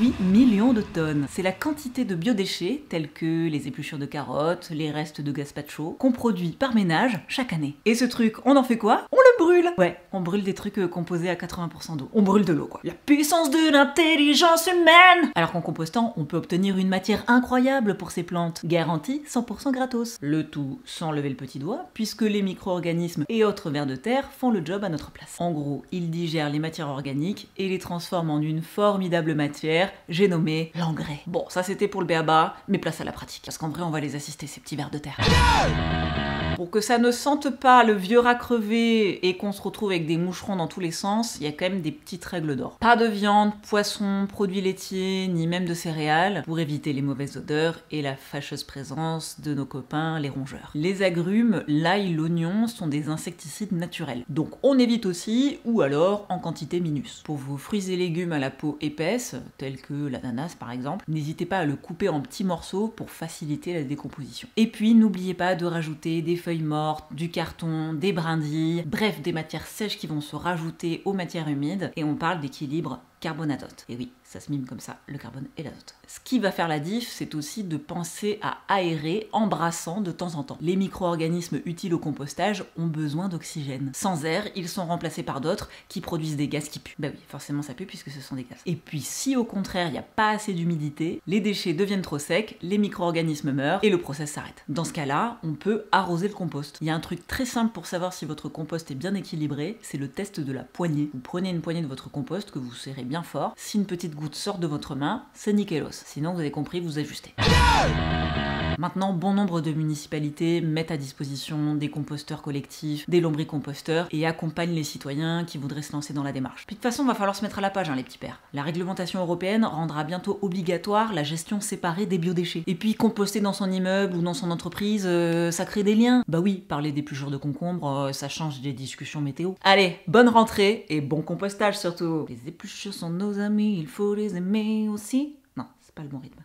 8 millions de tonnes. C'est la quantité de biodéchets, tels que les épluchures de carottes, les restes de gazpacho, qu'on produit par ménage chaque année. Et ce truc, on en fait quoi? On le brûle! Ouais, on brûle des trucs composés à 80% d'eau. On brûle de l'eau, quoi. La puissance de l'intelligence humaine! Alors qu'en compostant, on peut obtenir une matière incroyable pour ces plantes, garantie 100% gratos. Le tout sans lever le petit doigt, puisque les micro-organismes et autres vers de terre font le job à notre place. En gros, ils digèrent les matières organiques et les transforment en une formidable matière, j'ai nommé l'engrais. Bon, ça c'était pour le b.a.-ba, mais place à la pratique, parce qu'en vrai on va les assister ces petits vers de terre. Pour que ça ne sente pas le vieux rat crevé et qu'on se retrouve avec des moucherons dans tous les sens, il y a quand même des petites règles d'or. Pas de viande, poisson, produits laitiers, ni même de céréales, pour éviter les mauvaises odeurs et la fâcheuse présence de nos copains les rongeurs. Les agrumes, l'ail, l'oignon sont des insecticides naturels, donc on évite aussi, ou alors en quantité minus. Pour vos fruits et légumes à la peau épaisse, tels que l'ananas par exemple, n'hésitez pas à le couper en petits morceaux pour faciliter la décomposition. Et puis n'oubliez pas de rajouter des feuilles mortes, du carton, des brindilles, bref des matières sèches qui vont se rajouter aux matières humides, et on parle d'équilibre carbone-azote. Et oui, ça se mime comme ça, le carbone et l'azote. Ce qui va faire la diff, c'est aussi de penser à aérer en brassant de temps en temps. Les micro-organismes utiles au compostage ont besoin d'oxygène. Sans air, ils sont remplacés par d'autres qui produisent des gaz qui puent. Bah oui, forcément ça pue puisque ce sont des gaz. Et puis si au contraire il n'y a pas assez d'humidité, les déchets deviennent trop secs, les micro-organismes meurent et le process s'arrête. Dans ce cas-là, on peut arroser le compost. Il y a un truc très simple pour savoir si votre compost est bien équilibré, c'est le test de la poignée. Vous prenez une poignée de votre compost que vous serrez bien fort. Si une petite goutte sort de votre main, c'est nickelos. Sinon, vous avez compris, vous ajustez. Maintenant, bon nombre de municipalités mettent à disposition des composteurs collectifs, des lombricomposteurs et accompagnent les citoyens qui voudraient se lancer dans la démarche. Puis de toute façon, va falloir se mettre à la page, hein, les petits pères. La réglementation européenne rendra bientôt obligatoire la gestion séparée des biodéchets. Et puis, composter dans son immeuble ou dans son entreprise, ça crée des liens. Bah oui, parler d'épluchures de concombre, ça change des discussions météo. Allez, bonne rentrée et bon compostage surtout. Les épluchures sont nos amis, il faut les aimer aussi. Non, c'est pas le bon rythme.